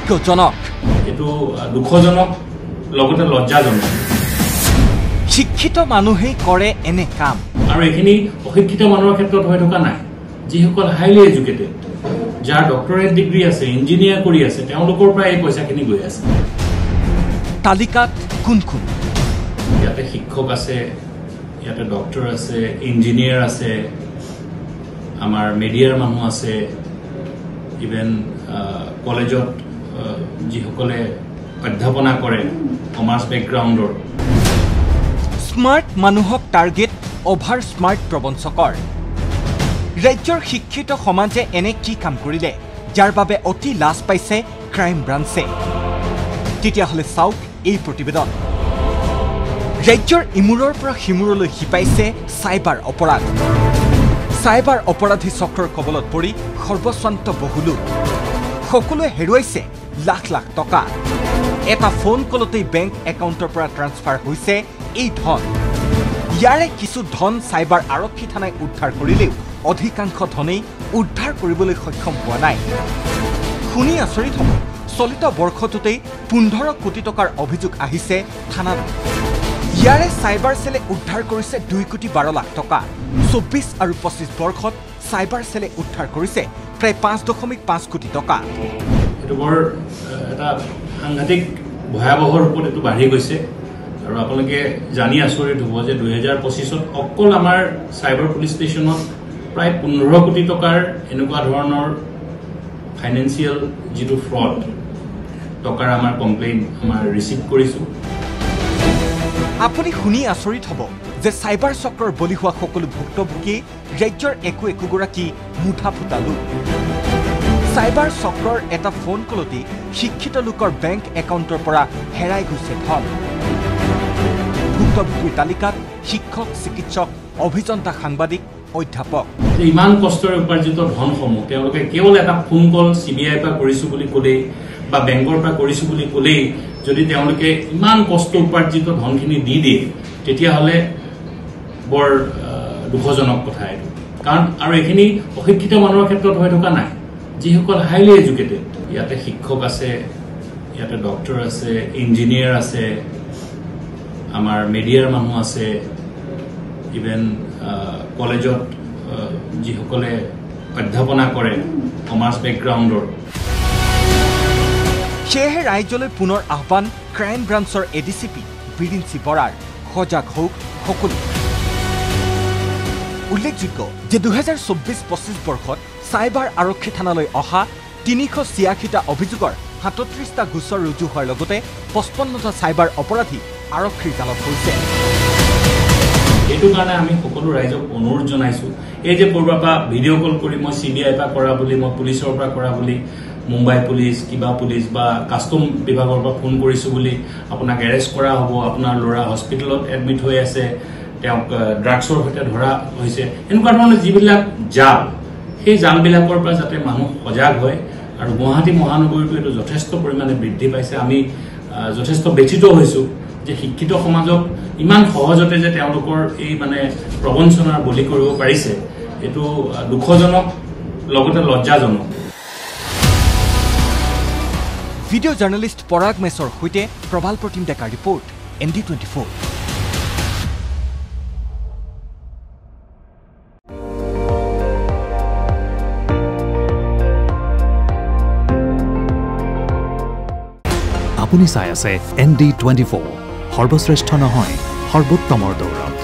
দুৰ্ভাগ্যজনক এটো দুখজনক লগতে লজ্জাজনক শিক্ষিত মানুহেই কৰে এনে কাম আৰু এখিনি অশিক্ষিত মানুহৰ ক্ষেত্ৰত হৈ থকা নাই যিসকল হাইলি এডুকেটেড যাৰ ডক্টৰেট ডিগ্ৰী আছে ইঞ্জিনিয়াৰ কৰি আছে তেওঁলোকৰ পৰা এই পইচাখিনি গৈ আছে তালিকাত কোন কোন ইয়াতে শিক্ষক আছে ইয়াতে ডক্টৰ আছে ইঞ্জিনিয়াৰ আছে আমাৰ মিডিয়াৰ মানুহ আছে ইভেন কলেজত যিসকলে অধ্যাপনা কৰে কমাৰ্চ বেকগ্ৰাউণ্ডৰ স্মাৰ্ট মানুহক টাৰ্গেট অভাৰ স্মাৰ্ট প্ৰবঞ্চকৰ ৰাজ্যৰ শিক্ষিত সমাজে এনে কি কাম কৰিলে যাৰ বাবে অতি লাজ পাইছে ক্ৰাইম ব্ৰাঞ্চে তেতিয়াহ'লে চাওক এই প্ৰতিবেদন ৰাজ্যৰ ইমূৰৰ পৰা সিমূৰলৈ শিপাইছে চাইবাৰ অপৰাধ চাইবাৰ অপৰাধী চক্ৰৰ কবলত পৰি সৰ্বস্বান্ত বহুলো সকলোৱে হেৰুৱাইছে লাখ লাখ টকা এটা ফোন কলতেই বেংক একাউণ্টৰ পৰা ট্ৰান্সফাৰ হৈছে এই ধন ইয়াৰে কিছু ধন চাইবাৰ আৰক্ষী থানাই উদ্ধাৰ কৰিলেও অধিকাংশ ধনেই উদ্ধাৰ কৰিবলৈ সক্ষম হোৱা নাই শুনি আচৰিত হ'ব চলিত বৰ্ষটোতেই 15 কোটি টকাৰ অভিযোগ আহিছে থানালৈ ইয়াৰে চাইবাৰ সেলে উদ্ধাৰ কৰিছে 2 কোটি 12 লাখ টকা 24 আৰু 25 বৰ্ষত চাইবাৰ সেলে উদ্ধাৰ কৰিছে প্ৰায় 5.5 কোটি টকা এটো বৰ এটা সাংঘাতিক ভয়াবহ ৰূপত এটো বাঢ়ি গৈছে আৰু আপোনালোকে জানি আচৰিত হ'ব যে 2025ত অকল আমাৰ চাইবাৰ পুলিচ ষ্টেচনত প্ৰায় 15 কোটি টকাৰ এনেকুৱা ধৰণৰ ফাইনেন্সিয়েল যিটো ফ্ৰড টকাৰ আমাৰ কমপ্লেইন আমাৰ ৰিচিভ কৰিছো আপুনি শুনি আচৰিত হ'ব যে চাইবাৰ চক্ৰৰ বলি হোৱা সকলো ভুক্তভোগী ৰাজ্যৰ একো একোগৰাকী মুঠা ফুটা লোক চাইবাৰ চক্ৰৰ এটা ফোন কলতেই শিক্ষিত লোকৰ বেংক একাউণ্টৰ পৰা হেৰাই গৈছে ধন ভুক্তভোগীৰ তালিকাত শিক্ষক চিকিৎসক অভিযন্তা সাংবাদিক অধ্যাপক ইমান কষ্টৰে উপাৰ্জিত ধনসমূহ তেওঁলোকে কেৱল এটা ফোন কল CBI পৰা কৰিছো বুলি ক'লেই বা বেংকৰ পৰা কৰিছো বুলি ক'লেই যদি তেওঁলোকে ইমান কষ্ট উপাৰ্জিত ধনখিনি দি দিয়ে তেতিয়াহ'লে বৰ দুখজনক কথা এইটো কাৰণ আৰু এখিনি অশিক্ষিত মানুহৰ ক্ষেত্ৰত হৈ থকা নাই যিসকল হাইলি এডুকেটেড ইয়াতে শিক্ষক আছে ইয়াতে ডক্টৰ আছে ইঞ্জিনিয়াৰ আছে আমাৰ মিডিয়াৰ মানুহ আছে ইভেন কলেজত যিসকলে অধ্যাপনা কৰে কমাৰ্চ বেকগ্ৰাউণ্ডৰ সেয়েহে ৰাজ্যলৈ পুনৰ আহ্বান ক্ৰাইম ব্ৰাঞ্চৰ ADCP বিৰিঞ্চি বৰাৰ সজাগ হওক সকলো উল্লেখযোগ্য যে 2024-25 বৰ্ষত চাইবাৰ আৰক্ষী থানালৈ অহা 386টা অভিযোগৰ 37টা গোচৰ ৰুজু হোৱাৰ লগতে 55টা চাইবাৰ অপৰাধী আৰক্ষীৰ জালত হৈছে এইটো কাৰণে আমি সকলো ৰাইজক অনুৰোধ জনাইছো এই যে পূৰ্বৰ পৰা ভিডিঅ' কল কৰি মই CBI পৰা কৰা বুলি মই পুলিচৰ পৰা কৰা বুলি মুম্বাই পুলিচ কিবা পুলিচ বা কাষ্টম বিভাগৰ পৰা ফোন কৰিছো বুলি আপোনাক এৰেষ্ট কৰা হ'ব আপোনাৰ ল'ৰা হস্পিটেলত এডমিট হৈ আছে তেওঁক ড্ৰাগছৰ সৈতে ধৰা হৈছে এনেকুৱা ধৰণৰ যিবিলাক জাল সেই জালবিলাকৰ পৰা যাতে মানুহ সজাগ হয় আৰু গুৱাহাটী মহানগৰীটো এইটো যথেষ্ট পৰিমাণে বৃদ্ধি পাইছে আমি যথেষ্ট ব্যথিত হৈছো যে শিক্ষিত সমাজক ইমান সহজতে যে তেওঁলোকৰ এই মানে প্ৰবঞ্চনাৰ বলি কৰিব পাৰিছে এটো দুখজনক লগতে লজ্জাজনক ভিডিঅ' জাৰ্নেলিষ্ট পৰাগ মেছৰ সৈতে প্ৰবাল প্ৰতিম ডেকাৰ ৰিপৰ্ট ND24 আপুনি চাই আছে ND24 সৰ্বশ্ৰেষ্ঠ নহয় সৰ্বোত্তমৰ দৌৰত